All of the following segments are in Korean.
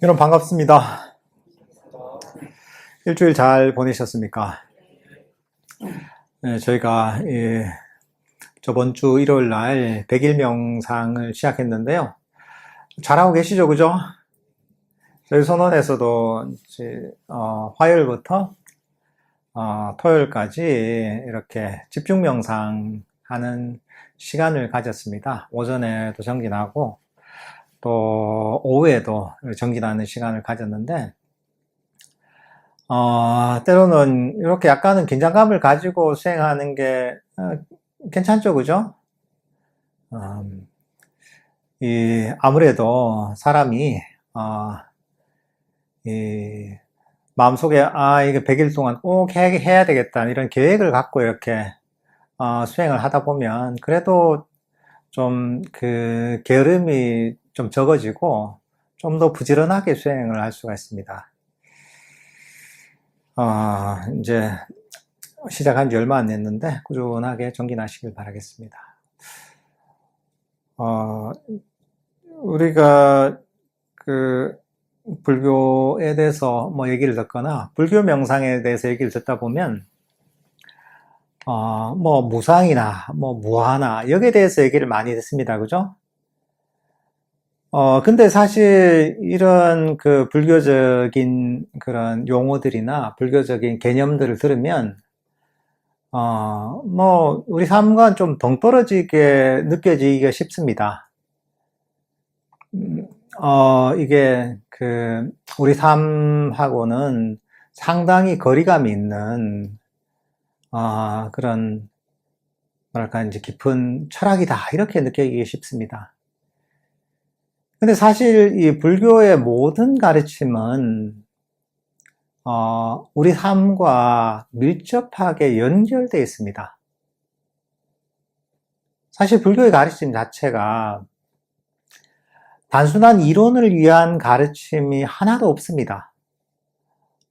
여러분 반갑습니다. 일주일 잘 보내셨습니까? 네, 저희가 저번 주 일요일 날 100일 명상을 시작했는데요. 잘하고 계시죠, 그죠? 저희 선원에서도 이제, 화요일부터 토요일까지 이렇게 집중 명상하는 시간을 가졌습니다. 오전에도 정진하고 또 오후에도 정진하는 시간을 가졌는데 때로는 이렇게 약간은 긴장감을 가지고 수행하는 게 괜찮죠, 그죠? 아무래도 사람이 이 마음속에 이게 100일 동안 꼭 해야 되겠다 이런 계획을 갖고 이렇게 수행을 하다 보면 그래도 좀 그 게으름이 좀 적어지고 좀 더 부지런하게 수행을 할 수가 있습니다. 이제 시작한 지 얼마 안 됐는데 꾸준하게 정진하시길 바라겠습니다. 우리가 그 불교에 대해서 뭐 얘기를 듣거나 불교 명상에 대해서 얘기를 듣다 보면 뭐 무상이나 뭐 무하나 여기에 대해서 얘기를 많이 듣습니다. 그죠? 근데 사실 이런 그 불교적인 그런 용어들이나 불교적인 개념들을 들으면 뭐 우리 삶과 좀 동떨어지게 느껴지기가 쉽습니다. 이게 그 우리 삶하고는 상당히 거리감이 있는 그런 뭐랄까 이제 깊은 철학이다 이렇게 느끼기 쉽습니다. 근데 사실 이 불교의 모든 가르침은 우리 삶과 밀접하게 연결되어 있습니다. 사실 불교의 가르침 자체가 단순한 이론을 위한 가르침이 하나도 없습니다.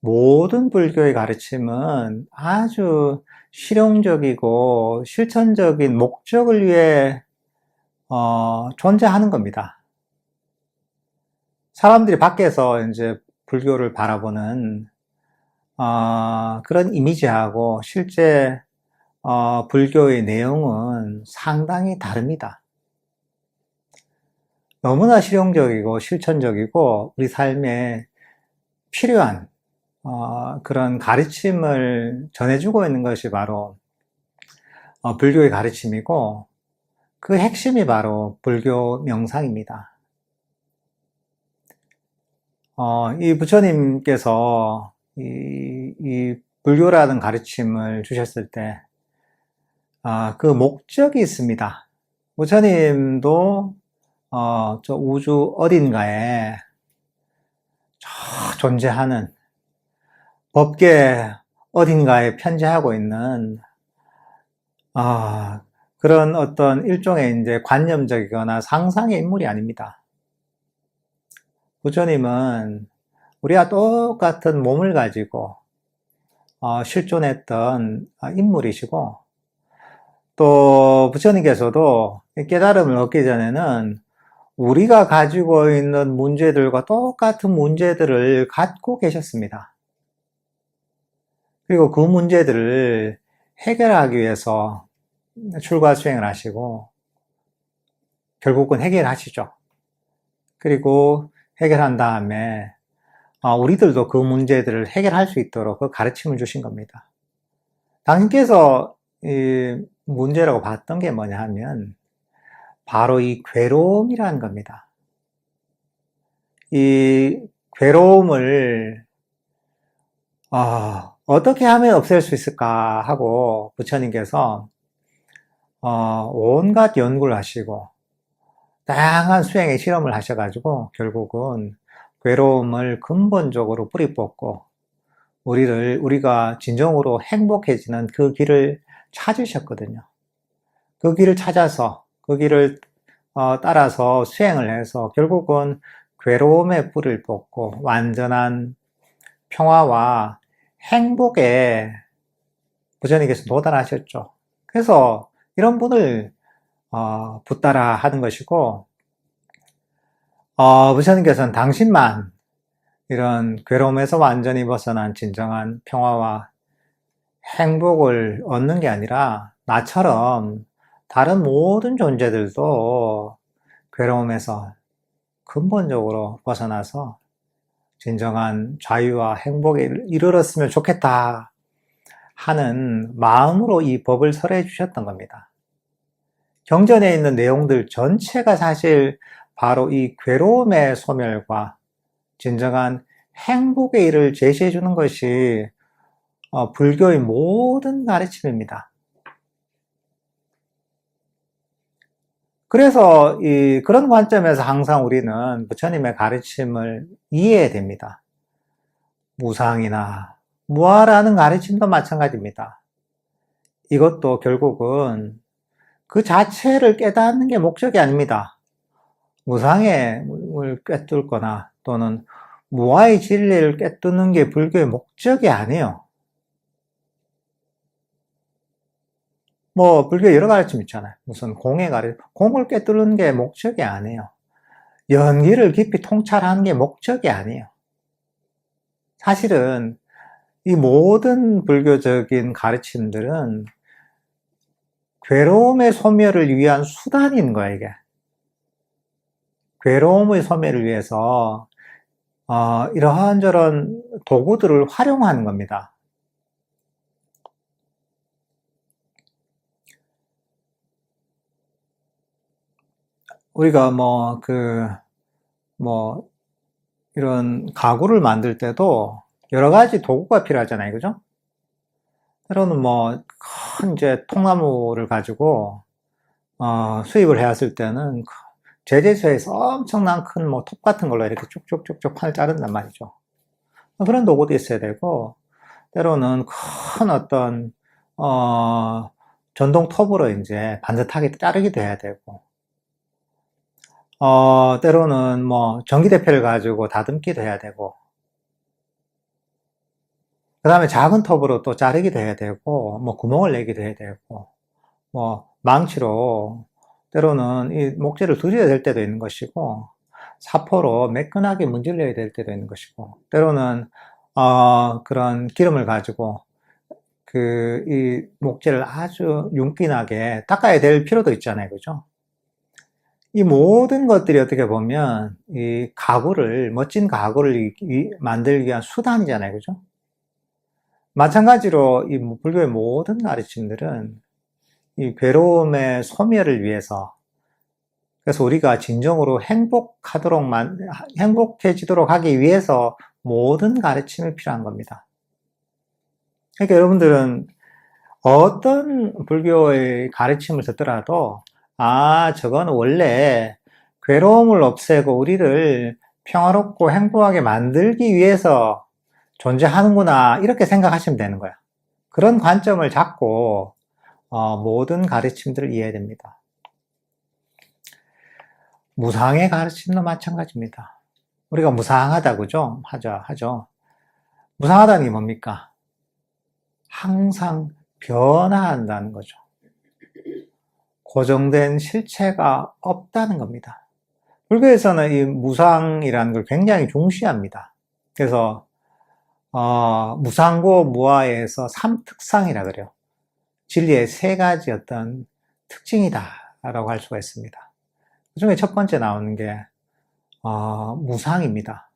모든 불교의 가르침은 아주 실용적이고 실천적인 목적을 위해 존재하는 겁니다. 사람들이 밖에서 이제 불교를 바라보는 그런 이미지하고 실제 불교의 내용은 상당히 다릅니다. 너무나 실용적이고 실천적이고 우리 삶에 필요한 그런 가르침을 전해주고 있는 것이 바로 불교의 가르침이고 그 핵심이 바로 불교 명상입니다. 이 부처님께서 이 불교라는 가르침을 주셨을 때 그 목적이 있습니다. 부처님도 저 우주 어딘가에 존재하는 법계 어딘가에 편재하고 있는 그런 어떤 일종의 이제 관념적이거나 상상의 인물이 아닙니다. 부처님은 우리와 똑같은 몸을 가지고 실존했던 인물이시고 또 부처님께서도 깨달음을 얻기 전에는 우리가 가지고 있는 문제들과 똑같은 문제들을 갖고 계셨습니다. 그리고 그 문제들을 해결하기 위해서 출가 수행을 하시고 결국은 해결하시죠. 그리고 해결한 다음에 우리들도 그 문제들을 해결할 수 있도록 그 가르침을 주신 겁니다. 당신께서 이 문제라고 봤던 게 뭐냐 하면 바로 이 괴로움이라는 겁니다. 이 괴로움을 어떻게 하면 없앨 수 있을까 하고 부처님께서 온갖 연구를 하시고 다양한 수행의 실험을 하셔가지고 결국은 괴로움을 근본적으로 뿌리 뽑고 우리가 진정으로 행복해지는 그 길을 찾으셨거든요. 그 길을 찾아서 그 길을 따라서 수행을 해서 결국은 괴로움의 뿌리를 뽑고 완전한 평화와 행복에 부처님께서 도달하셨죠. 그래서 이런 분을 붙따라 하는 것이고 부처님께서는 당신만 이런 괴로움에서 완전히 벗어난 진정한 평화와 행복을 얻는 게 아니라 나처럼 다른 모든 존재들도 괴로움에서 근본적으로 벗어나서 진정한 자유와 행복에 이르렀으면 좋겠다 하는 마음으로 이 법을 설해 주셨던 겁니다. 경전에 있는 내용들 전체가 사실 바로 이 괴로움의 소멸과 진정한 행복의 일을 제시해 주는 것이 불교의 모든 가르침입니다. 그래서 그런 관점에서 항상 우리는 부처님의 가르침을 이해해야 됩니다. 무상이나 무아라는 가르침도 마찬가지입니다. 이것도 결국은 그 자체를 깨닫는 게 목적이 아닙니다. 무상의 을 꿰뚫거나 또는 무아의 진리를 꿰뚫는 게 불교의 목적이 아니에요. 뭐 불교에 여러 가르침 있잖아요. 무슨 공의 가르침, 공을 꿰뚫는 게 목적이 아니에요. 연기를 깊이 통찰하는 게 목적이 아니에요. 사실은 이 모든 불교적인 가르침들은 괴로움의 소멸을 위한 수단인 거야, 이게. 괴로움의 소멸을 위해서 이러한 저런 도구들을 활용하는 겁니다. 우리가 이런 가구를 만들 때도 여러 가지 도구가 필요하잖아요. 그죠? 때로는 큰 이제 통나무를 가지고, 수입을 해왔을 때는 제재소에서 엄청난 큰 톱 같은 걸로 이렇게 쭉쭉쭉쭉 판을 자른단 말이죠. 그런 도구도 있어야 되고, 때로는 큰 어떤, 전동 톱으로 이제 반듯하게 자르기도 해야 되고, 때로는 전기대패를 가지고 다듬기도 해야 되고, 그 다음에 작은 톱으로 또 자르기도 해야 되고, 구멍을 내기도 해야 되고, 망치로 때로는 이 목재를 두드려야 될 때도 있는 것이고, 사포로 매끈하게 문질러야 될 때도 있는 것이고, 때로는, 그런 기름을 가지고, 이 목재를 아주 윤기나게 닦아야 될 필요도 있잖아요. 그죠? 이 모든 것들이 어떻게 보면, 멋진 가구를 만들기 위한 수단이잖아요. 그죠? 마찬가지로 이 불교의 모든 가르침들은 이 괴로움의 소멸을 위해서, 그래서 우리가 진정으로 행복해지도록 하기 위해서 모든 가르침이 필요한 겁니다. 그러니까 여러분들은 어떤 불교의 가르침을 듣더라도, 저건 원래 괴로움을 없애고 우리를 평화롭고 행복하게 만들기 위해서 존재하는구나, 이렇게 생각하시면 되는 거야. 그런 관점을 잡고 모든 가르침들을 이해해야 됩니다. 무상의 가르침도 마찬가지입니다. 우리가 무상하다, 그죠? 하죠. 무상하다는 게 뭡니까? 항상 변화한다는 거죠. 고정된 실체가 없다는 겁니다. 불교에서는 이 무상이라는 걸 굉장히 중시합니다. 그래서 무상고 무아에서 삼특상이라 그래요. 진리의 세 가지 어떤 특징이다라고 할 수가 있습니다. 그 중에 첫 번째 나오는 게 무상입니다.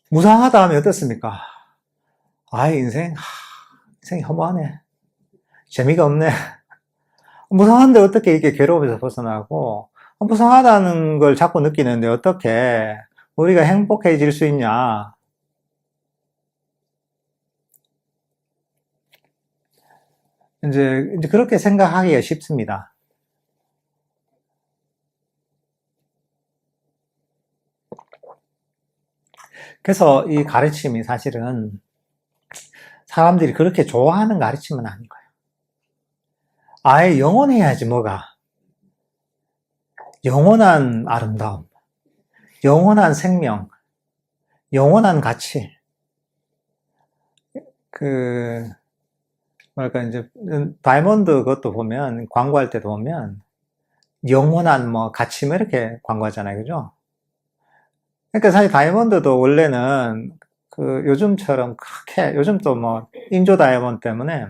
무상하다 하면 어떻습니까? 인생이 허무하네. 재미가 없네. 무상한데 어떻게 이게 괴로움에서 벗어나고, 무상하다는 걸 자꾸 느끼는데 어떻게 우리가 행복해질 수 있냐? 이제 그렇게 생각하기가 쉽습니다. 그래서 이 가르침이 사실은 사람들이 그렇게 좋아하는 가르침은 아닌 거예요. 아예 영원해야지 뭐가. 영원한 아름다움, 영원한 생명, 영원한 가치. 이제 다이몬드 그것도 보면, 광고할 때도 보면, 영원한 뭐 가치 뭐 이렇게 광고하잖아요. 그죠? 그러니까 사실 다이아몬드도 원래는 그 요즘처럼 그렇게 요즘 또 뭐 인조 다이아몬드 때문에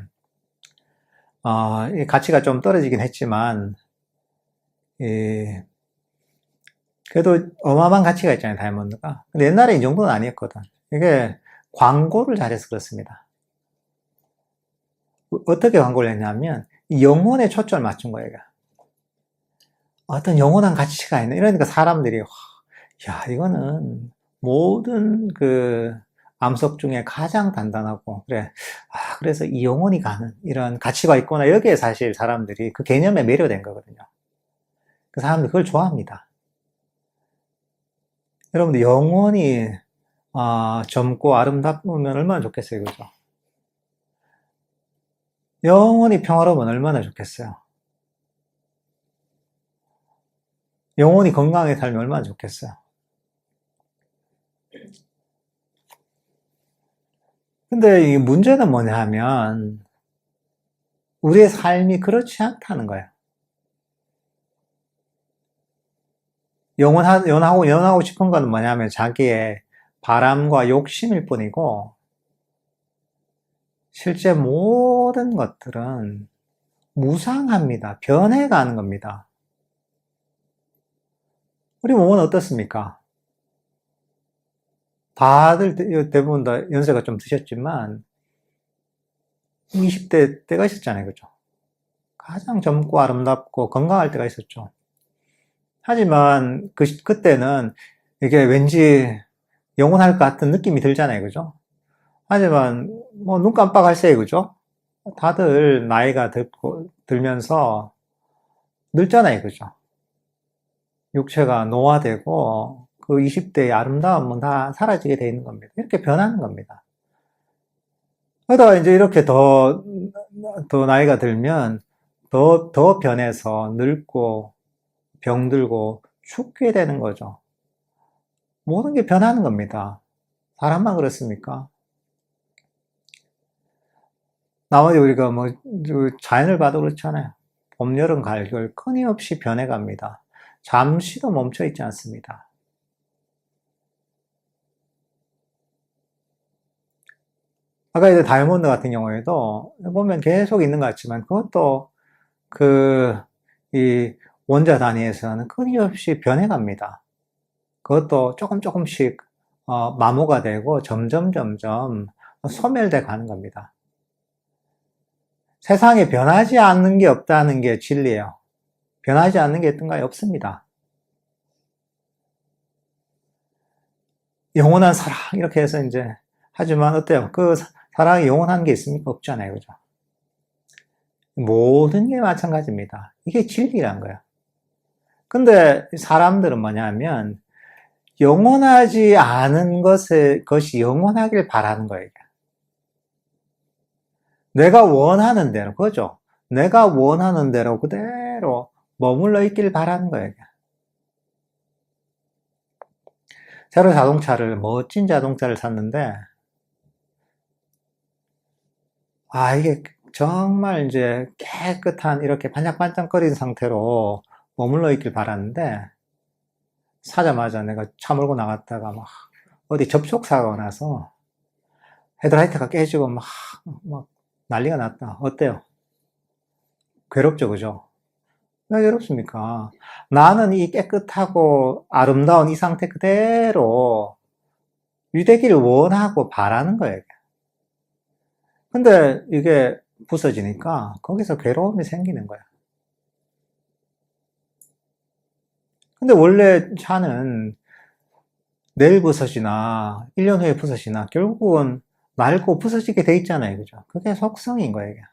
이 가치가 좀 떨어지긴 했지만 이 그래도 어마어마한 가치가 있잖아요, 다이아몬드가. 근데 옛날에 이 정도는 아니었거든. 이게 광고를 잘해서 그렇습니다. 어떻게 광고를 했냐면 영혼에 초점을 맞춘 거예요. 어떤 영원한 가치가 있는 이러니까 사람들이 야 이거는 모든 그 암석 중에 가장 단단하고 그래 그래서 이 영혼이 가는 이런 가치가 있구나 여기에 사실 사람들이 그 개념에 매료된 거거든요. 그 사람들이 그걸 좋아합니다. 여러분들 영혼이 젊고 아름답으면 얼마나 좋겠어요, 그죠? 영혼이 평화로우면 얼마나 좋겠어요. 영혼이 건강하게 살면 얼마나 좋겠어요. 근데 이 문제는 뭐냐 하면 우리의 삶이 그렇지 않다는 거예요. 연하고 싶은 건 뭐냐면 자기의 바람과 욕심일 뿐이고 실제 모든 것들은 무상합니다. 변해가는 겁니다. 우리 몸은 어떻습니까? 다들 대부분 다 연세가 좀 드셨지만 20대 때가 있었잖아요. 그죠? 가장 젊고 아름답고 건강할 때가 있었죠. 하지만 그때는 이게 왠지 영원할 것 같은 느낌이 들잖아요. 그죠? 하지만 뭐 눈 깜빡할 새에 그죠? 다들 나이가 들면서 늙잖아요. 그죠? 육체가 노화되고 그 20대의 아름다움은 다 사라지게 돼 있는 겁니다. 이렇게 변하는 겁니다. 그러다가 이제 이렇게 더 나이가 들면 더 변해서 늙고 병들고 죽게 되는 거죠. 모든 게 변하는 겁니다. 사람만 그렇습니까? 나머지 우리가 뭐 자연을 봐도 그렇잖아요. 봄, 여름, 가을, 겨울 끊임없이 변해갑니다. 잠시도 멈춰 있지 않습니다. 아까 이제 다이아몬드 같은 경우에도 보면 계속 있는 것 같지만 그것도 이 원자 단위에서는 끊임없이 변해갑니다. 그것도 조금씩 마모가 되고 점점 소멸돼 가는 겁니다. 세상에 변하지 않는 게 없다는 게 진리예요. 변하지 않는 게 어떤가요? 없습니다. 영원한 사랑 이렇게 해서 이제 하지만 어때요? 그 사랑이 영원한 게 있습니까? 없잖아요. 그죠? 모든 게 마찬가지입니다. 이게 진리란 거예요. 근데 사람들은 뭐냐면 영원하지 않은 것이 영원하길 바라는 거예요. 내가 원하는 대로, 그죠? 내가 원하는 대로 그대로 머물러 있길 바라는 거예요. 새로 멋진 자동차를 샀는데, 이게 정말 이제 깨끗한 이렇게 반짝반짝거리는 상태로 머물러 있길 바랐는데, 사자마자 내가 차 몰고 나갔다가 막 어디 접촉사고가 나서 헤드라이트가 깨지고 막 난리가 났다. 어때요? 괴롭죠, 그죠? 왜 괴롭습니까? 나는 이 깨끗하고 아름다운 이 상태 그대로 유대기를 원하고 바라는 거예요. 근데 이게 부서지니까 거기서 괴로움이 생기는 거야. 근데 원래 차는 내일 부서지나 1년 후에 부서지나 결국은 낡고 부서지게 돼 있잖아요. 그죠? 그게 속성인 거예요.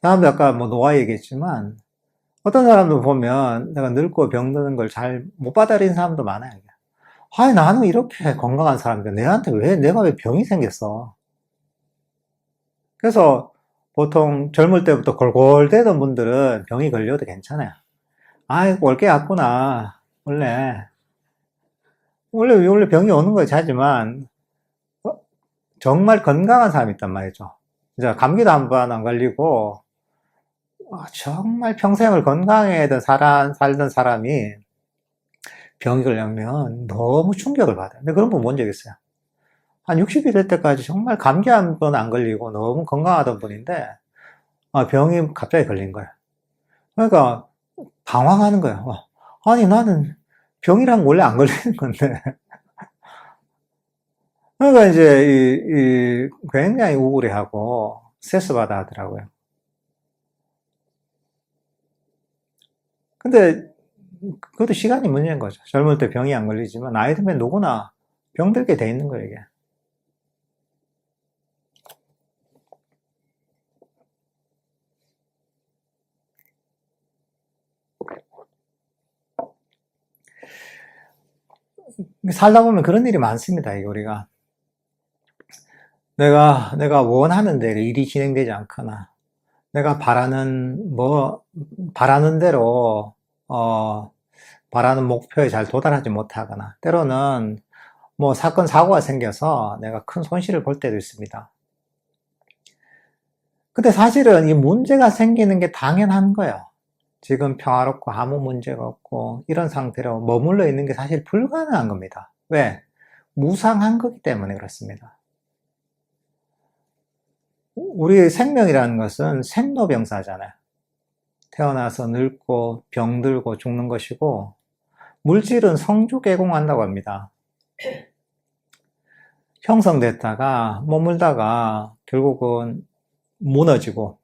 다음에 아까 뭐 노화 얘기했지만 어떤 사람들 보면 내가 늙고 병드는 걸 잘 못 받아들이는 사람도 많아요. 나는 이렇게 건강한 사람인데 내가 왜 병이 생겼어? 그래서 보통 젊을 때부터 골골대던 분들은 병이 걸려도 괜찮아요. 올게 왔구나. 원래 병이 오는 거지. 하지만, 정말 건강한 사람이 있단 말이죠. 이제 감기도 한 번 안 걸리고, 정말 평생을 건강하게 살던 사람이 병이 걸리면 너무 충격을 받아요. 근데 그런 분 본 적 있어요. 한 60이 될 때까지 정말 감기 한 번 안 걸리고 너무 건강하던 분인데, 병이 갑자기 걸린 거예요. 그러니까 당황하는 거예요. 아니, 나는 병이랑 원래 안 걸리는 건데. 그러니까 이제 굉장히 우울해하고 스트레스 받아 하더라고요. 근데 그것도 시간이 문제인 거죠. 젊을 때 병이 안 걸리지만 나이 들면 누구나 병들게 돼 있는 거예요, 이게. 살다 보면 그런 일이 많습니다, 이게 우리가. 내가 원하는 대로 일이 진행되지 않거나, 내가 바라는 대로, 바라는 목표에 잘 도달하지 못하거나, 때로는 뭐 사건, 사고가 생겨서 내가 큰 손실을 볼 때도 있습니다. 근데 사실은 이 문제가 생기는 게 당연한 거예요. 지금 평화롭고 아무 문제가 없고 이런 상태로 머물러 있는 게 사실 불가능한 겁니다. 왜? 무상한 거기 때문에 그렇습니다. 우리의 생명이라는 것은 생로병사잖아요. 태어나서 늙고 병들고 죽는 것이고, 물질은 성주개공한다고 합니다. 형성됐다가 머물다가 결국은 무너지고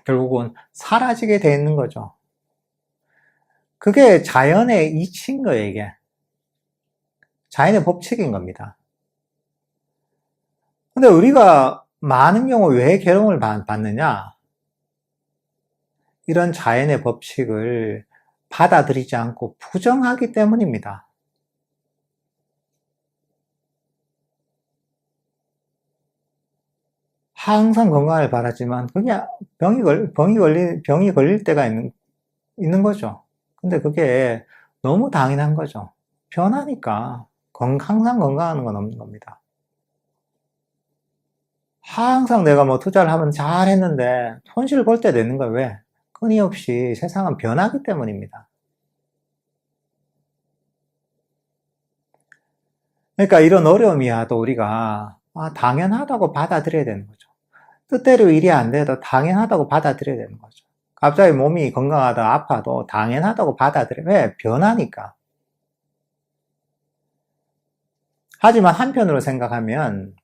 결국은 사라지게 돼 있는 거죠. 그게 자연의 이치인 거예요, 이게. 자연의 법칙인 겁니다. 근데 우리가 많은 경우 왜 괴로움을 받느냐? 이런 자연의 법칙을 받아들이지 않고 부정하기 때문입니다. 항상 건강을 바라지만 그게 병이 걸릴 때가 있는 거죠. 근데 그게 너무 당연한 거죠. 변하니까 항상 건강한 건 없는 겁니다. 항상 내가 뭐 투자를 하면 잘 했는데 손실 볼 때 되는 거예요. 왜? 끊임없이 세상은 변하기 때문입니다. 그러니까 이런 어려움이야도 우리가 당연하다고 받아들여야 되는 거죠. 뜻대로 일이 안 돼도 당연하다고 받아들여야 되는 거죠. 갑자기 몸이 건강하다 아파도 당연하다고 받아들여요. 왜? 변하니까. 하지만 한편으로 생각하면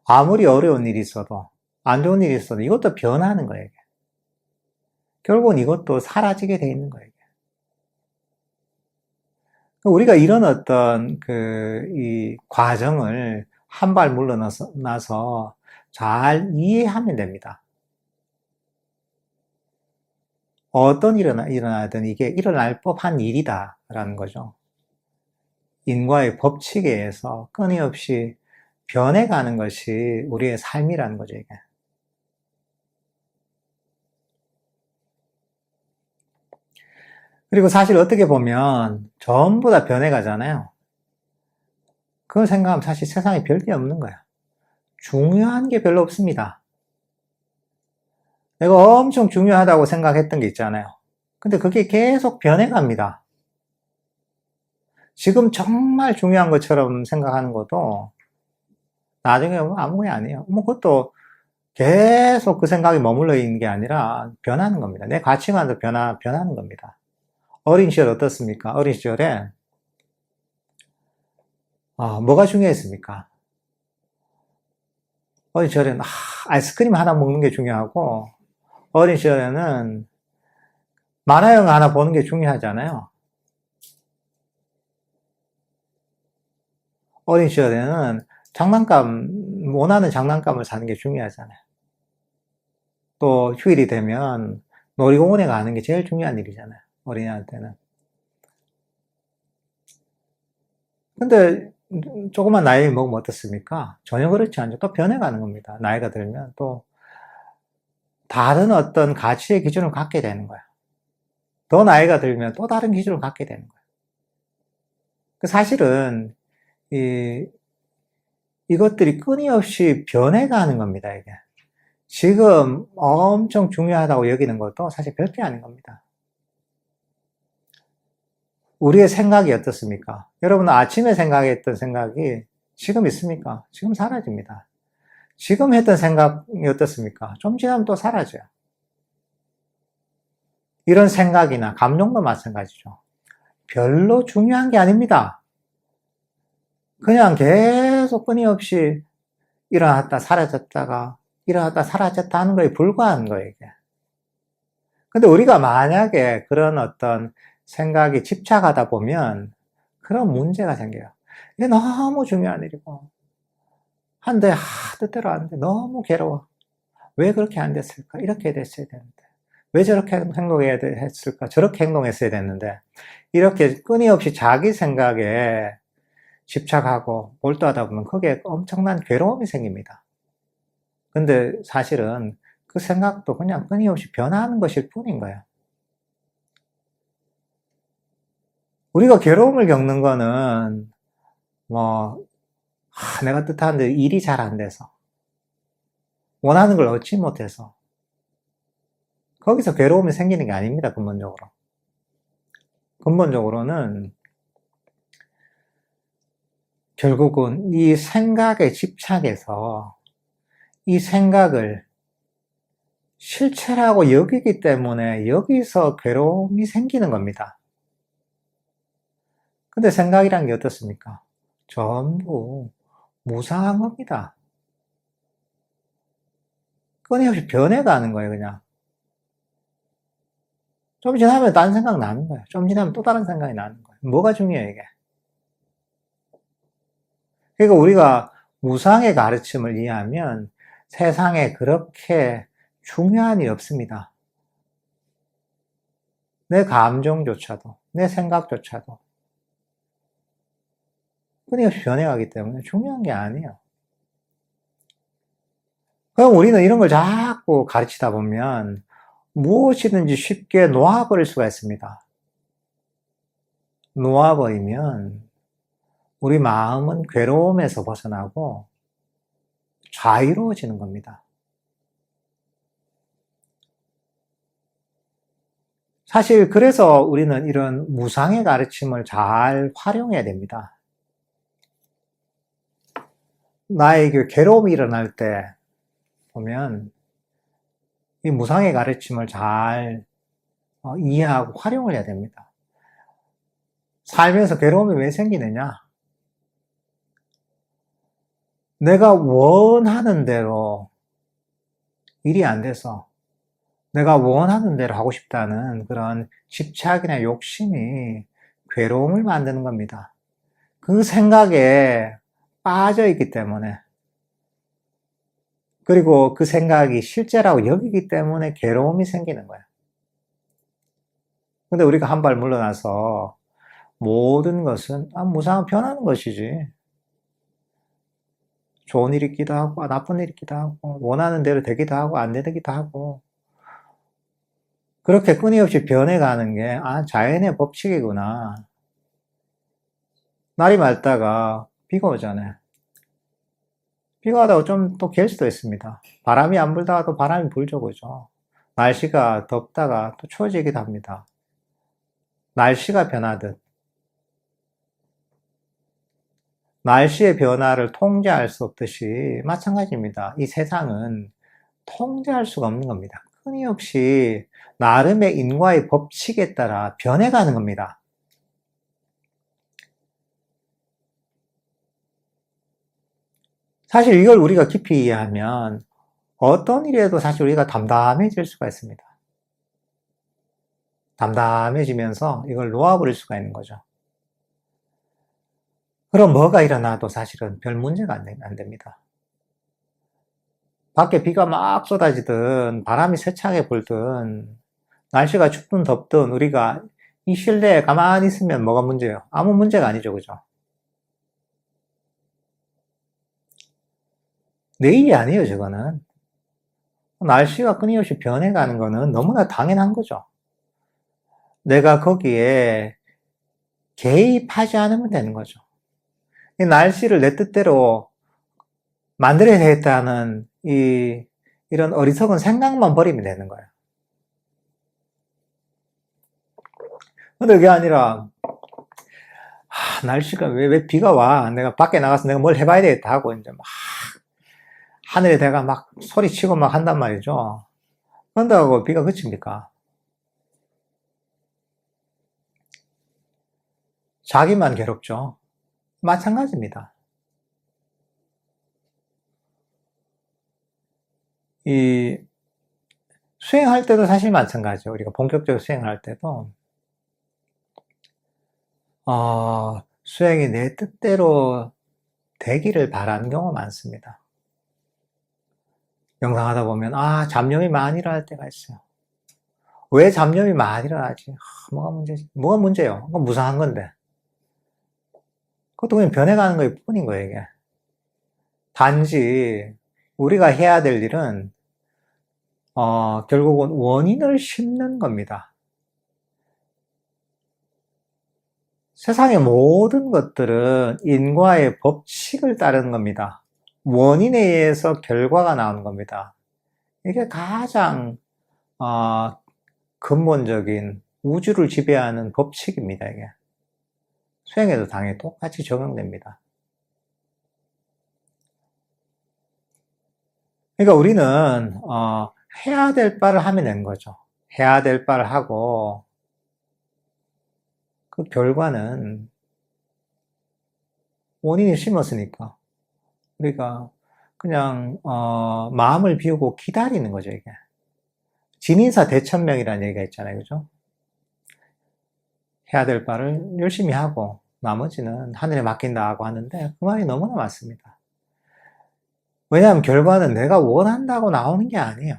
아무리 어려운 일이 있어도 안 좋은 일이 있어도 이것도 변하는 거예요. 결국은 이것도 사라지게 돼 있는 거예요. 우리가 이런 어떤 이 과정을 한 발 물러나서 잘 이해하면 됩니다. 어떤 일이 일어나든 이게 일어날 법한 일이다라는 거죠. 인과의 법칙에 의해서 끊임없이 변해가는 것이 우리의 삶이라는 거죠, 이게. 그리고 사실 어떻게 보면 전부 다 변해가잖아요. 그걸 생각하면 사실 세상에 별게 없는 거야. 중요한 게 별로 없습니다. 내가 엄청 중요하다고 생각했던 게 있잖아요. 근데 그게 계속 변해갑니다. 지금 정말 중요한 것처럼 생각하는 것도 나중에 보면 아무 게 아니에요. 뭐 그것도 계속 그 생각이 머물러 있는 게 아니라 변하는 겁니다. 내 가치관도 변하는 겁니다. 어린 시절 어떻습니까? 어린 시절에 뭐가 중요했습니까? 어린 시절에는 아이스크림 하나 먹는 게 중요하고 어린 시절에는 만화 영화 하나 보는 게 중요하잖아요. 어린 시절에는 원하는 장난감을 사는 게 중요하잖아요. 또 휴일이 되면 놀이공원에 가는 게 제일 중요한 일이잖아요. 어린이한테는. 근데 조그만 나이 먹으면 어떻습니까? 전혀 그렇지 않죠. 또 변해가는 겁니다. 나이가 들면 또 다른 어떤 가치의 기준을 갖게 되는 거야. 더 나이가 들면 또 다른 기준을 갖게 되는 거야. 사실은 이것들이 끊임없이 변해가는 겁니다, 이게. 지금 엄청 중요하다고 여기는 것도 사실 별게 아닌 겁니다. 우리의 생각이 어떻습니까? 여러분 아침에 생각했던 생각이 지금 있습니까? 지금 사라집니다. 지금 했던 생각이 어떻습니까? 좀 지나면 또 사라져요. 이런 생각이나 감정도 마찬가지죠. 별로 중요한 게 아닙니다. 그냥 계속 끊임없이 일어났다 사라졌다가 일어났다 사라졌다 하는 거에 불과한 거예요, 이게. 근데 우리가 만약에 그런 어떤 생각이 집착하다 보면 그런 문제가 생겨요. 이게 너무 중요한 일이고, 한데, 뜻대로 안 돼. 너무 괴로워. 왜 그렇게 안 됐을까? 이렇게 됐어야 되는데. 왜 저렇게 행동해야 했을까? 저렇게 행동했어야 됐는데. 이렇게 끊임없이 자기 생각에 집착하고 몰두하다 보면 거기에 엄청난 괴로움이 생깁니다. 근데 사실은 그 생각도 그냥 끊임없이 변화하는 것일 뿐인 거예요. 우리가 괴로움을 겪는 거는 뭐 내가 뜻하는데 일이 잘 안 돼서 원하는 걸 얻지 못해서 거기서 괴로움이 생기는 게 아닙니다. 근본적으로. 근본적으로는 결국은 이 생각에 집착해서 이 생각을 실체라고 여기기 때문에 여기서 괴로움이 생기는 겁니다. 근데 생각이란 게 어떻습니까? 전부 무상한 겁니다. 끊임없이 변해가는 거예요, 그냥. 좀 지나면 다른 생각 나는 거예요. 좀 지나면 또 다른 생각이 나는 거예요. 뭐가 중요해요, 이게? 그러니까 우리가 무상의 가르침을 이해하면 세상에 그렇게 중요한 일이 없습니다. 내 감정조차도, 내 생각조차도 끊임없이 변해가기 때문에 중요한 게 아니에요. 그럼 우리는 이런 걸 자꾸 가르치다 보면 무엇이든지 쉽게 놓아버릴 수가 있습니다. 놓아버리면 우리 마음은 괴로움에서 벗어나고 자유로워지는 겁니다. 사실 그래서 우리는 이런 무상의 가르침을 잘 활용해야 됩니다. 나에게 괴로움이 일어날 때 보면 이 무상의 가르침을 잘 이해하고 활용을 해야 됩니다. 살면서 괴로움이 왜 생기느냐? 내가 원하는 대로 일이 안 돼서 내가 원하는 대로 하고 싶다는 그런 집착이나 욕심이 괴로움을 만드는 겁니다. 그 생각에 빠져 있기 때문에, 그리고 그 생각이 실제라고 여기기 때문에 괴로움이 생기는 거예요. 근데 우리가 한 발 물러나서 모든 것은 무상은 변하는 것이지. 좋은 일 있기도 하고 나쁜 일 있기도 하고 원하는 대로 되기도 하고 안 되기도 하고 그렇게 끊임없이 변해가는 게 자연의 법칙이구나. 날이 맑다가 비가 오잖아요. 비가 오다가 좀 또 갤 수도 있습니다. 바람이 안 불다가 또 바람이 불죠, 그죠? 날씨가 덥다가 또 추워지기도 합니다. 날씨가 변하듯 날씨의 변화를 통제할 수 없듯이 마찬가지입니다. 이 세상은 통제할 수가 없는 겁니다. 끊임없이 나름의 인과의 법칙에 따라 변해가는 겁니다. 사실 이걸 우리가 깊이 이해하면 어떤 일에도 사실 우리가 담담해질 수가 있습니다. 담담해지면서 이걸 놓아버릴 수가 있는 거죠. 그럼 뭐가 일어나도 사실은 별 문제가 안 됩니다. 밖에 비가 막 쏟아지든 바람이 세차게 불든 날씨가 춥든 덥든 우리가 이 실내에 가만히 있으면 뭐가 문제예요? 아무 문제가 아니죠, 그죠? 내일이 아니에요, 저거는. 날씨가 끊임없이 변해가는 거는 너무나 당연한 거죠. 내가 거기에 개입하지 않으면 되는 거죠. 이 날씨를 내 뜻대로 만들어야 되겠다는 이 이런 어리석은 생각만 버리면 되는 거예요. 근데 그게 아니라, 날씨가 왜 비가 와? 내가 밖에 나가서 내가 뭘 해봐야 되겠다 하고, 이제 막, 하늘에 내가 막 소리치고 막 한단 말이죠. 그런다고 비가 그칩니까? 자기만 괴롭죠. 마찬가지입니다. 이, 수행할 때도 사실 마찬가지죠. 우리가 본격적으로 수행할 때도, 수행이 내 뜻대로 되기를 바라는 경우가 많습니다. 명상하다 보면, 잡념이 많이 일어날 때가 있어요. 왜 잡념이 많이 일어나지? 뭐가 문제지? 뭐가 문제예요? 그건 무상한 건데. 그것도 그냥 변해가는 것 뿐인 거예요, 이게. 단지, 우리가 해야 될 일은, 결국은 원인을 심는 겁니다. 세상의 모든 것들은 인과의 법칙을 따르는 겁니다. 원인에 의해서 결과가 나오는 겁니다. 이게 가장 근본적인 우주를 지배하는 법칙입니다. 이게 수행에도 당연히 똑같이 적용됩니다. 그러니까 우리는 해야 될 바를 하면 되는 거죠. 해야 될 바를 하고 그 결과는 원인이 심었으니까 우리가 그냥 마음을 비우고 기다리는 거죠. 이게 진인사 대천명이라는 얘기가 있잖아요. 그죠? 해야 될 바를 열심히 하고 나머지는 하늘에 맡긴다 고 하는데 그 말이 너무나 맞습니다. 왜냐하면 결과는 내가 원한다고 나오는 게 아니에요.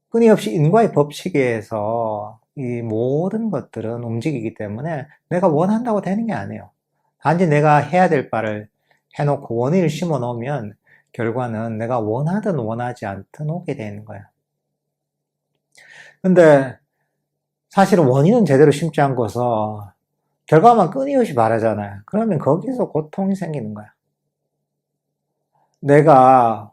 끊임없이 인과의 법칙에 의해서 이 모든 것들은 움직이기 때문에 내가 원한다고 되는 게 아니에요. 단지 내가 해야 될 바를 해놓고 원인을 심어 놓으면 결과는 내가 원하든 원하지 않든 오게 되는 거예요. 근데 사실은 원인은 제대로 심지 않고서 결과만 끊임없이 바라잖아요. 그러면 거기서 고통이 생기는 거야. 내가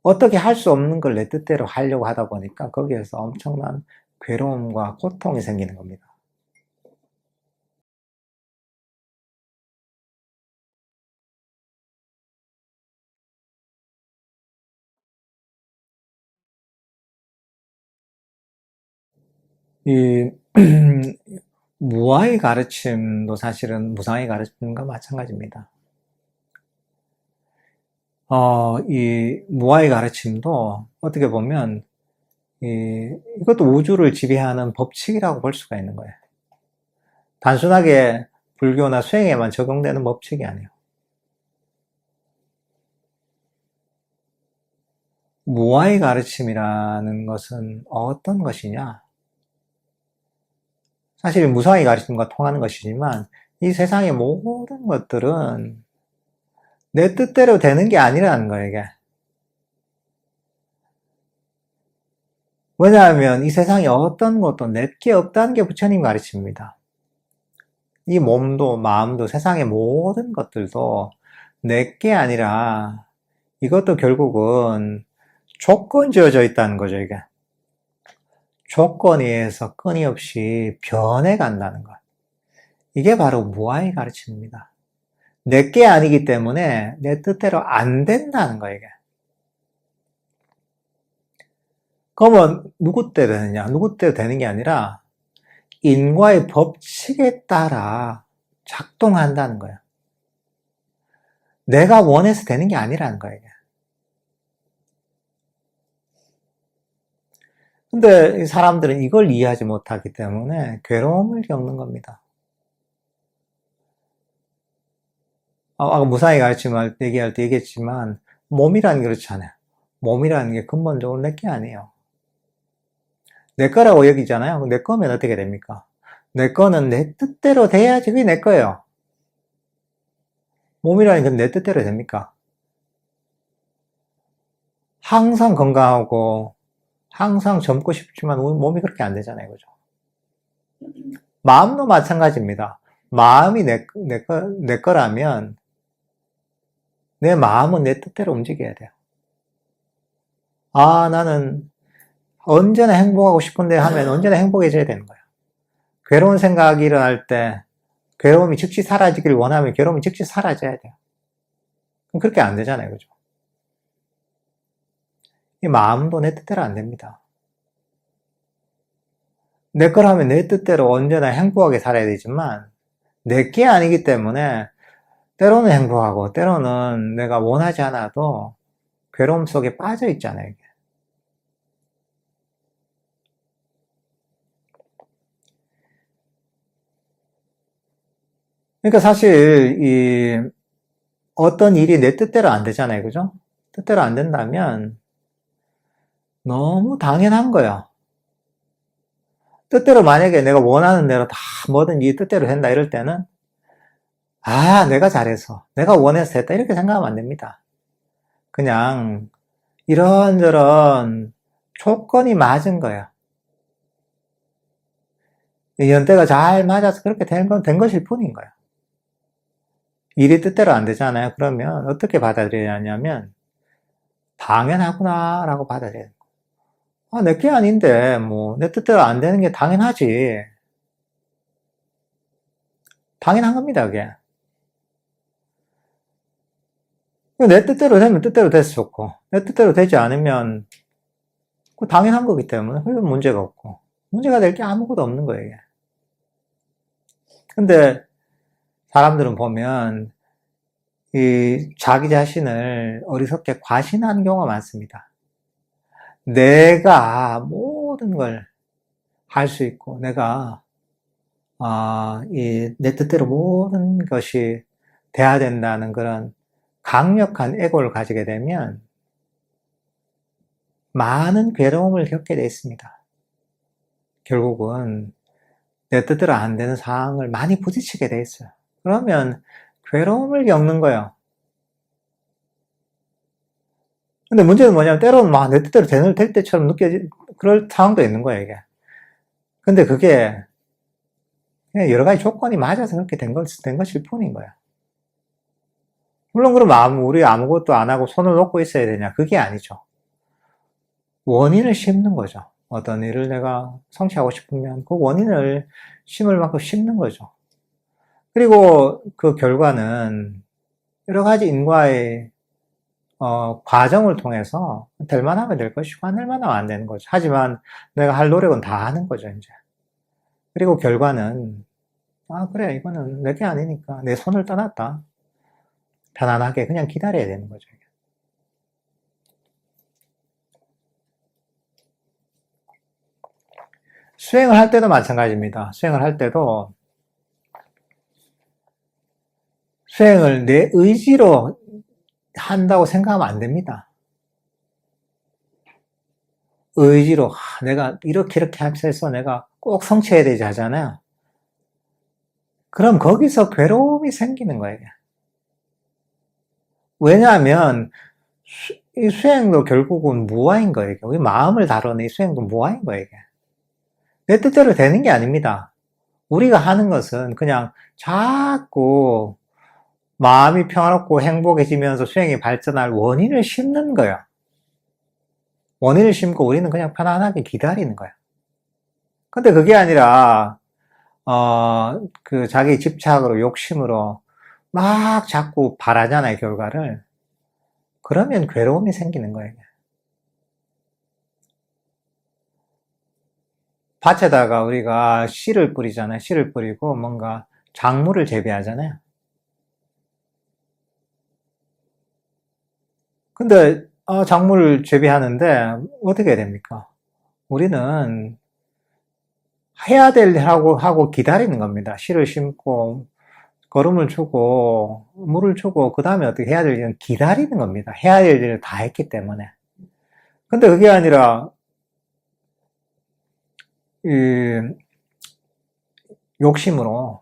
어떻게 할 수 없는 걸 내 뜻대로 하려고 하다 보니까 거기에서 엄청난 괴로움과 고통이 생기는 겁니다. 이 무아의 가르침도 사실은 무상의 가르침과 마찬가지입니다. 이 무아의 가르침도 어떻게 보면 이것도 우주를 지배하는 법칙이라고 볼 수가 있는 거예요. 단순하게 불교나 수행에만 적용되는 법칙이 아니에요. 무아의 가르침이라는 것은 어떤 것이냐? 사실 무상의 가르침과 통하는 것이지만 이 세상의 모든 것들은 내 뜻대로 되는 게 아니라는 거예요, 이게. 왜냐하면 이 세상에 어떤 것도 내게 없다는 게 부처님 가르침입니다. 이 몸도 마음도 세상의 모든 것들도 내게 아니라 이것도 결국은 조건 지어져 있다는 거죠, 이게. 조건에 의해서 끊임없이 변해간다는 것. 이게 바로 무아의 가르침입니다. 내게 아니기 때문에 내 뜻대로 안 된다는 거예요, 이게. 그러면 누구 때 되느냐? 누구 때 되는 게 아니라 인과의 법칙에 따라 작동한다는 거예요. 내가 원해서 되는 게 아니라는 거예요. 근데 사람들은 이걸 이해하지 못하기 때문에 괴로움을 겪는 겁니다. 아까 무상의 가르침을 얘기할 때 얘기했지만 몸이라는 게 그렇잖아요. 몸이라는 게 근본적으로 내 게 아니에요. 내 거라고 여기잖아요. 내 거면 어떻게 됩니까? 내 거는 내 뜻대로 돼야지 그게 내 거예요. 몸이라는 건 내 뜻대로 됩니까? 항상 건강하고 항상 젊고 싶지만 몸이 그렇게 안 되잖아요. 그죠? 마음도 마찬가지입니다. 마음이 내 거라면 내 마음은 내 뜻대로 움직여야 돼요. 아, 나는 언제나 행복하고 싶은데 하면 언제나 행복해져야 되는 거예요. 괴로운 생각이 일어날 때 괴로움이 즉시 사라지길 원하면 괴로움이 즉시 사라져야 돼요. 그럼 그렇게 안 되잖아요. 그죠? 이 마음도 내 뜻대로 안 됩니다. 내 거라면 내 뜻대로 언제나 행복하게 살아야 되지만 내게 아니기 때문에 때로는 행복하고 때로는 내가 원하지 않아도 괴로움 속에 빠져 있잖아요. 이게. 그러니까 사실 이 어떤 일이 내 뜻대로 안 되잖아요. 그죠? 뜻대로 안 된다면 너무 당연한 거야. 뜻대로 만약에 내가 원하는 대로 다 뭐든지 뜻대로 된다 이럴 때는 아, 내가 잘해서 내가 원해서 했다 이렇게 생각하면 안 됩니다. 그냥 이런저런 조건이 맞은 거야. 연대가 잘 맞아서 그렇게 된 것일 뿐인 거야. 일이 뜻대로 안 되잖아요. 그러면 어떻게 받아들여야 하냐면 당연하구나 라고 받아들여야 돼요. 아, 내게 아닌데 뭐 내 뜻대로 안 되는 게 당연하지. 당연한 겁니다, 그게. 내 뜻대로 되면 뜻대로 돼서 좋고 내 뜻대로 되지 않으면 그 당연한 거기 때문에 그건 문제가 없고 문제가 될 게 아무것도 없는 거예요, 이게. 근데 사람들은 보면 이 자기 자신을 어리석게 과신하는 경우가 많습니다. 내가 모든 걸 할 수 있고 내가 내 뜻대로 모든 것이 돼야 된다는 그런 강력한 에고를 가지게 되면 많은 괴로움을 겪게 돼 있습니다. 결국은 내 뜻대로 안 되는 상황을 많이 부딪히게 돼 있어요. 그러면 괴로움을 겪는 거예요. 근데 문제는 뭐냐면 때로는 막 내 뜻대로 될 때처럼 그럴 상황도 있는 거예요, 이게. 근데 그게 그냥 여러 가지 조건이 맞아서 그렇게 된 것일 뿐인 거야. 물론 그럼 우리 아무것도 안 하고 손을 놓고 있어야 되냐? 그게 아니죠. 원인을 심는 거죠. 어떤 일을 내가 성취하고 싶으면 그 원인을 심을 만큼 심는 거죠. 그리고 그 결과는 여러 가지 인과의 과정을 통해서 될 만하면 될 것이고 안 될 만하면 안 되는 거죠. 하지만 내가 할 노력은 다 하는 거죠, 이제. 그리고 결과는 그래, 이거는 내게 아니니까 내 손을 떠났다. 편안하게 그냥 기다려야 되는 거죠. 수행을 할 때도 마찬가지입니다. 수행을 할 때도 수행을 내 의지로 한다고 생각하면 안 됩니다. 의지로 내가 이렇게 해서 내가 꼭 성취해야 되지 하잖아요. 그럼 거기서 괴로움이 생기는 거예요. 왜냐하면 이 수행도 결국은 무아인 거예요. 우리 마음을 다루는 이 수행도 무아인 거예요. 내 뜻대로 되는 게 아닙니다. 우리가 하는 것은 그냥 자꾸 마음이 평화롭고 행복해지면서 수행이 발전할 원인을 심는 거예요. 원인을 심고 우리는 그냥 편안하게 기다리는 거예요. 근데 그게 아니라 자기 집착으로 욕심으로 막 자꾸 바라잖아요, 결과를. 그러면 괴로움이 생기는 거예요. 밭에다가 우리가 씨를 뿌리잖아요. 씨를 뿌리고 뭔가 작물을 재배하잖아요. 근데 작물을 재배하는데 어떻게 해야 됩니까? 우리는 해야 될 하고 기다리는 겁니다. 씨를 심고 거름을 주고 물을 주고 그 다음에 어떻게 해야 될 일은 기다리는 겁니다. 해야 될 일을 다 했기 때문에. 근데 그게 아니라 이 욕심으로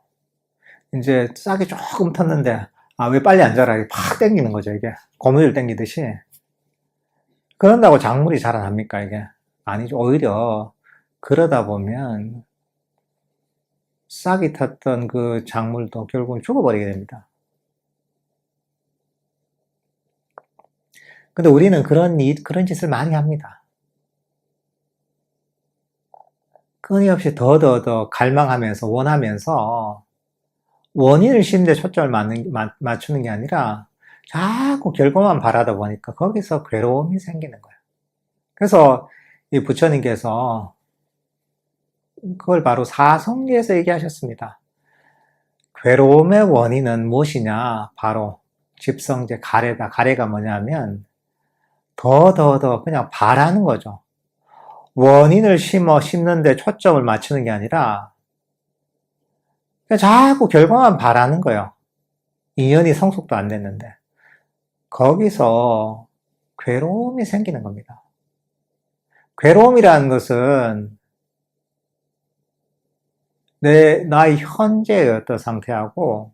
이제 싹이 조금 텄는데 왜 빨리 안 자라 이게 팍 땡기는 거죠. 이게 고무줄 땡기듯이. 그런다고 작물이 자라납니까 이게? 아니죠. 오히려 그러다 보면 싹이 텄던 그 작물도 결국은 죽어버리게 됩니다. 근데 우리는 그런 짓을 많이 합니다. 끊임없이 더 갈망하면서, 원하면서, 원인을 심는 데 초점을 맞추는 게 아니라, 자꾸 결과만 바라다 보니까 거기서 괴로움이 생기는 거예요. 그래서 이 부처님께서 그걸 바로 사성리에서 얘기하셨습니다. 괴로움의 원인은 무엇이냐? 바로 집성제 가래다. 가래가 뭐냐면 더 그냥 바라는 거죠. 원인을 심는데 초점을 맞추는 게 아니라 그냥 자꾸 결과만 바라는 거예요. 인연이 성숙도 안 됐는데 거기서 괴로움이 생기는 겁니다. 괴로움이라는 것은 나의 현재의 어떤 상태하고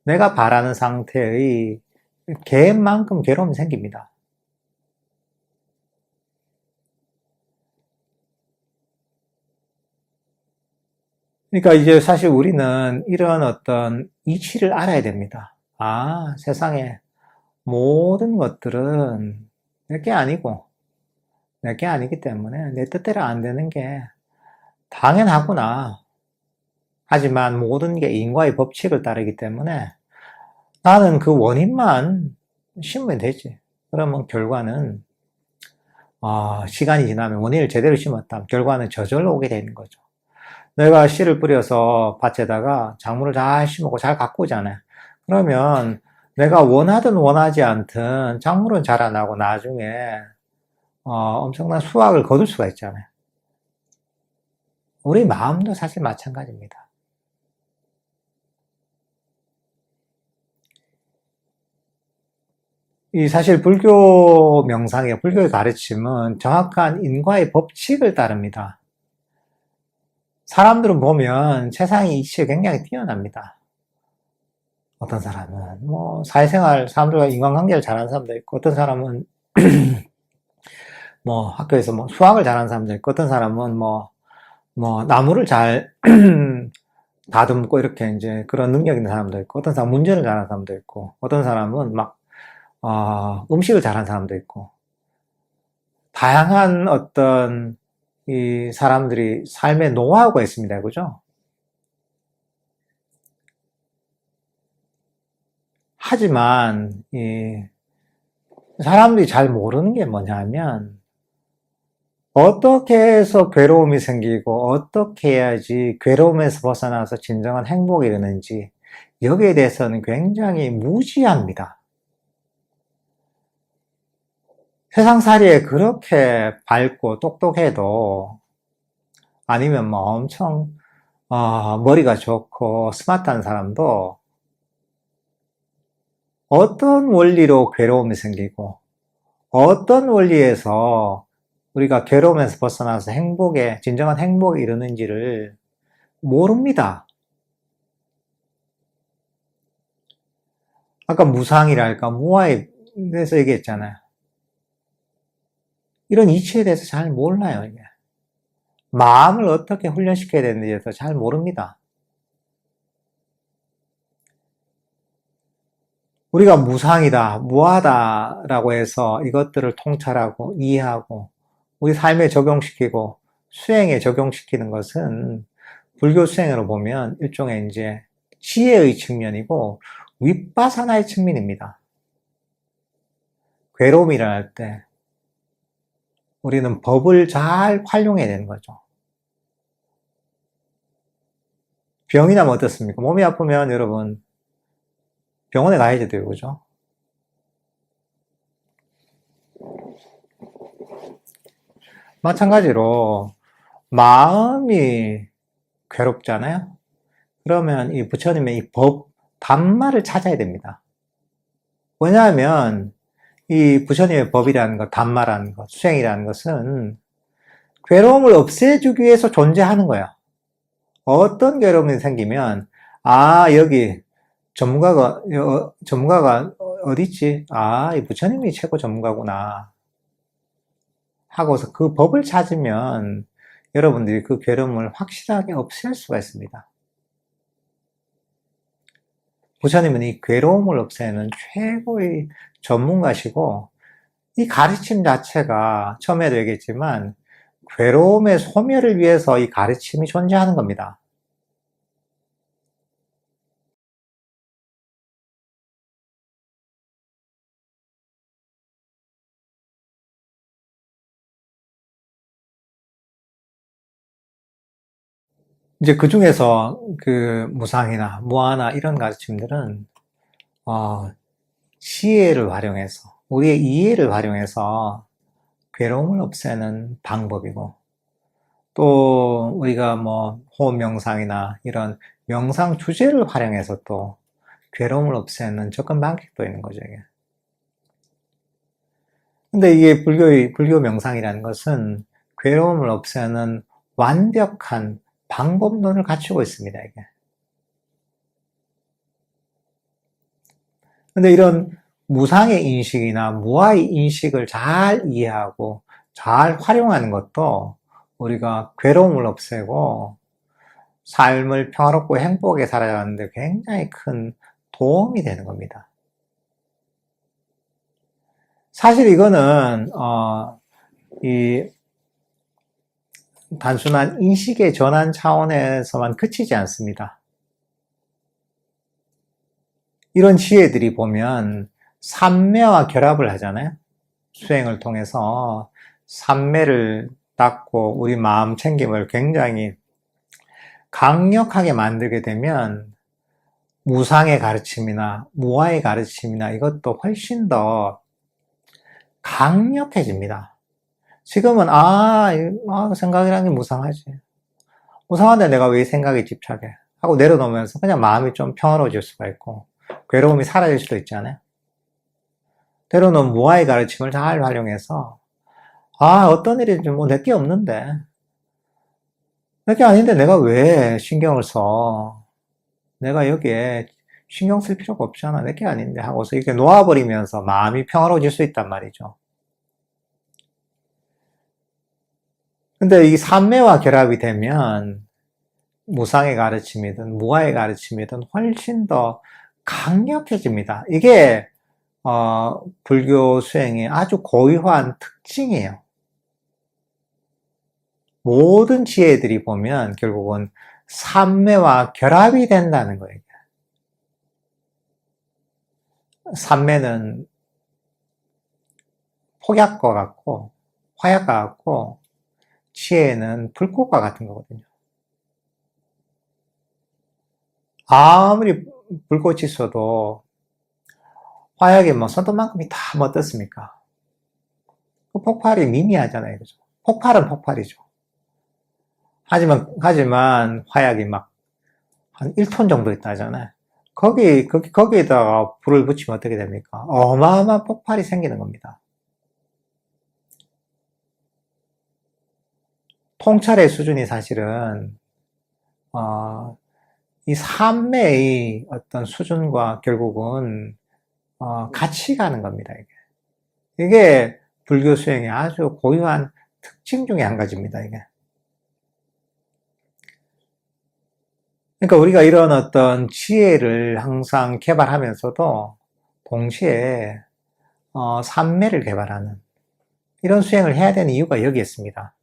내가 바라는 상태의 갭만큼 괴로움이 생깁니다. 그러니까 이제 사실 우리는 이런 어떤 이치를 알아야 됩니다. 아, 세상에 모든 것들은 내게 아니고 내게 아니기 때문에 내 뜻대로 안 되는 게 당연하구나. 하지만 모든 게 인과의 법칙을 따르기 때문에 나는 그 원인만 심으면 되지. 그러면 결과는 시간이 지나면 원인을 제대로 심었다면 결과는 저절로 오게 되는 거죠. 내가 씨를 뿌려서 밭에다가 작물을 잘 심고 잘 가꾸잖아요. 그러면 내가 원하든 원하지 않든 작물은 자라나고 나중에 엄청난 수확을 거둘 수가 있잖아요. 우리 마음도 사실 마찬가지입니다. 이 사실 불교 명상의 불교의 가르침은 정확한 인과의 법칙을 따릅니다. 사람들은 보면 세상의 이치에 굉장히 뛰어납니다. 어떤 사람은 뭐 사회생활, 사람들과 인간관계를 잘하는 사람도 있고, 어떤 사람은 뭐 학교에서 뭐 수학을 잘하는 사람도 있고, 어떤 사람은 뭐 나무를 잘 다듬고 이렇게 이제 그런 능력 있는 사람도 있고, 어떤 사람은 운전을 잘하는 사람도 있고, 어떤 사람은 막 음식을 잘하는 사람도 있고, 다양한 어떤 이 사람들이 삶의 노하우가 있습니다. 그죠? 하지만 이 사람들이 잘 모르는 게 뭐냐면 어떻게 해서 괴로움이 생기고 어떻게 해야지 괴로움에서 벗어나서 진정한 행복이 되는지 여기에 대해서는 굉장히 무지합니다. 세상살이에 그렇게 밝고 똑똑해도 아니면 뭐 엄청 머리가 좋고 스마트한 사람도 어떤 원리로 괴로움이 생기고 어떤 원리에서 우리가 괴로움에서 벗어나서 진정한 행복에 이르는지를 모릅니다. 아까 무상이랄까, 무아에 대해서 얘기했잖아요. 이런 이치에 대해서 잘 몰라요, 이게. 마음을 어떻게 훈련시켜야 되는지에 대해서 잘 모릅니다. 우리가 무상이다, 무하다라고 해서 이것들을 통찰하고 이해하고 우리 삶에 적용시키고 수행에 적용시키는 것은 불교 수행으로 보면 일종의 이제 지혜의 측면이고 윗바사나의 측면입니다. 괴로움이 일어날 때 우리는 법을 잘 활용해야 되는 거죠. 병이 나면 어떻습니까? 몸이 아프면 여러분 병원에 가야지 돼요. 그죠? 마찬가지로 마음이 괴롭잖아요. 그러면 이 부처님의 이 단말을 찾아야 됩니다. 왜냐하면 이 부처님의 법이라는 것, 단말이라는 것, 수행이라는 것은 괴로움을 없애주기 위해서 존재하는 거예요. 어떤 괴로움이 생기면 여기 전문가가 어디 있지? 이 부처님이 최고 전문가구나 하고서 그 법을 찾으면 여러분들이 그 괴로움을 확실하게 없앨 수가 있습니다. 부처님은 이 괴로움을 없애는 최고의 전문가시고 이 가르침 자체가 처음에도 얘기했지만 괴로움의 소멸을 위해서 이 가르침이 존재하는 겁니다. 이제 그 중에서 그 무상이나 무아나 이런 가르침들은 어, 지혜를 활용해서 우리의 이해를 활용해서 괴로움을 없애는 방법이고, 또 우리가 뭐 호흡 명상이나 이런 명상 주제를 활용해서 또 괴로움을 없애는 접근 방식도 있는 거죠, 이게. 근데 이게 불교 명상이라는 것은 괴로움을 없애는 완벽한 방법론을 갖추고 있습니다, 이게. 근데 이런 무상의 인식이나 무아의 인식을 잘 이해하고 잘 활용하는 것도 우리가 괴로움을 없애고 삶을 평화롭고 행복하게 살아가는데 굉장히 큰 도움이 되는 겁니다. 사실 이거는 이 단순한 인식의 전환 차원에서만 그치지 않습니다. 이런 지혜들이 보면 삼매와 결합을 하잖아요. 수행을 통해서 삼매를 닦고 우리 마음 챙김을 굉장히 강력하게 만들게 되면 무상의 가르침이나 무아의 가르침이나 이것도 훨씬 더 강력해집니다. 지금은 생각이라는 게 무상하지. 무상한데 내가 왜 생각에 집착해? 하고 내려놓으면서 그냥 마음이 좀 평화로워질 수가 있고 괴로움이 사라질 수도 있잖아요. 때로는 무아의 가르침을 잘 활용해서 어떤 일이 뭐 내게 없는데 내게 아닌데 내가 왜 신경을 써? 내가 여기에 신경 쓸 필요가 없잖아. 내게 아닌데 하고서 이렇게 놓아버리면서 마음이 평화로워질 수 있단 말이죠. 근데 이 삼매와 결합이 되면 무상의 가르침이든 무아의 가르침이든 훨씬 더 강력해집니다. 이게 불교 수행의 아주 고유한 특징이에요. 모든 지혜들이 보면 결국은 삼매와 결합이 된다는 거예요. 삼매는 폭약과 같고 화약과 같고 지혜는 불꽃과 같은 거거든요. 아무리 불꽃이 있어도 화약이 뭐 손톱만큼이 다 어떻습니까? 그 폭발이 미미하잖아요. 그죠? 폭발은 폭발이죠. 하지만 화약이 막 한 1톤 정도 있다잖아요. 거기에다가 불을 붙이면 어떻게 됩니까? 어마어마한 폭발이 생기는 겁니다. 통찰의 수준이 사실은, 이 삼매의 어떤 수준과 결국은, 같이 가는 겁니다, 이게 불교 수행의 아주 고유한 특징 중에 한 가지입니다, 이게. 그러니까 우리가 이런 어떤 지혜를 항상 개발하면서도 동시에 삼매를 개발하는 이런 수행을 해야 되는 이유가 여기 있습니다.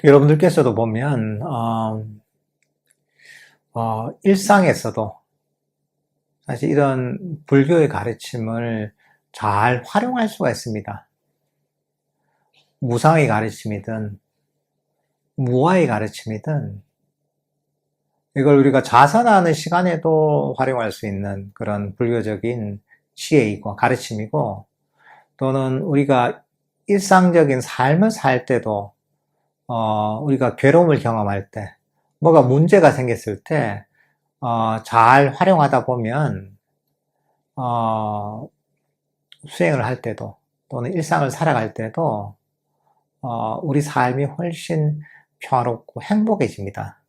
여러분들께서도 보면 일상에서도 사실 이런 불교의 가르침을 잘 활용할 수가 있습니다. 무상의 가르침이든 무아의 가르침이든 이걸 우리가 자선하는 시간에도 활용할 수 있는 그런 불교적인 지혜이고 가르침이고, 또는 우리가 일상적인 삶을 살 때도 우리가 괴로움을 경험할 때, 뭐가 문제가 생겼을 때 잘 활용하다 보면 수행을 할 때도 또는 일상을 살아갈 때도 우리 삶이 훨씬 평화롭고 행복해집니다.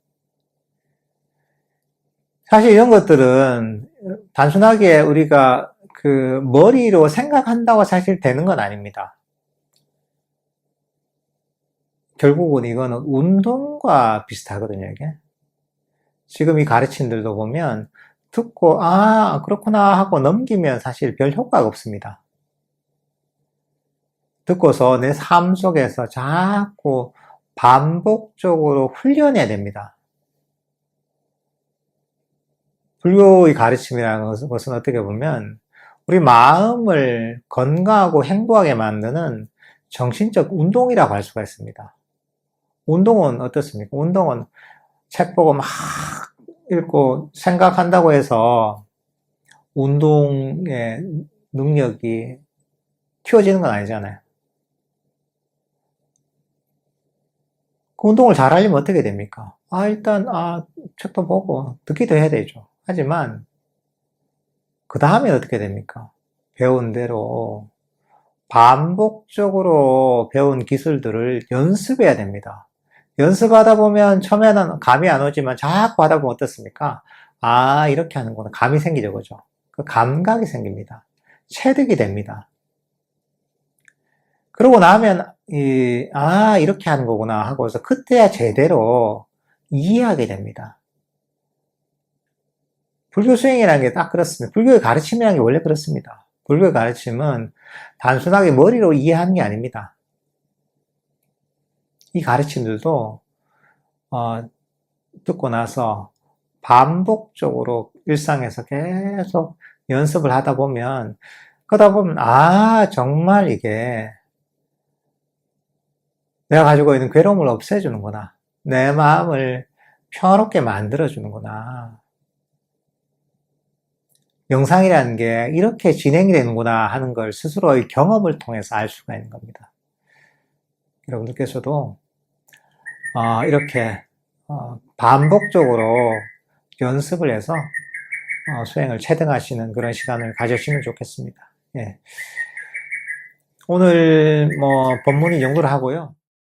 사실 이런 것들은 단순하게 우리가 그 머리로 생각한다고 사실 되는 건 아닙니다. 결국은 이거는 운동과 비슷하거든요, 이게. 지금 이 가르침들도 보면 듣고, 아, 그렇구나 하고 넘기면 사실 별 효과가 없습니다. 듣고서 내 삶 속에서 자꾸 반복적으로 훈련해야 됩니다. 불교의 가르침이라는 것은 어떻게 보면 우리 마음을 건강하고 행복하게 만드는 정신적 운동이라고 할 수가 있습니다. 운동은 어떻습니까? 운동은 책 보고 막 읽고 생각한다고 해서 운동의 능력이 키워지는 건 아니잖아요. 그 운동을 잘 하려면 어떻게 됩니까? 일단, 책도 보고, 듣기도 해야 되죠. 하지만, 그 다음에 어떻게 됩니까? 배운 대로 반복적으로 배운 기술들을 연습해야 됩니다. 연습하다 보면 처음에는 감이 안 오지만 자꾸 하다 보면 어떻습니까? 이렇게 하는구나. 감이 생기죠, 그죠? 그 감각이 생깁니다. 체득이 됩니다. 그러고 나면, 이렇게 하는 거구나 하고서 그때야 제대로 이해하게 됩니다. 불교 수행이라는 게 딱 그렇습니다. 불교의 가르침이라는 게 원래 그렇습니다. 불교의 가르침은 단순하게 머리로 이해하는 게 아닙니다. 이 가르침들도, 듣고 나서 반복적으로 일상에서 계속 연습을 하다 보면, 그러다 보면, 정말 이게 내가 가지고 있는 괴로움을 없애주는구나. 내 마음을 평화롭게 만들어주는구나. 명상이라는 게 이렇게 진행이 되는구나 하는 걸 스스로의 경험을 통해서 알 수가 있는 겁니다. 여러분들께서도 이렇게 반복적으로 연습을 해서 수행을 체득하시는 그런 시간을 가지시면 좋겠습니다. 예. 오늘 본문이 연구를 하고요.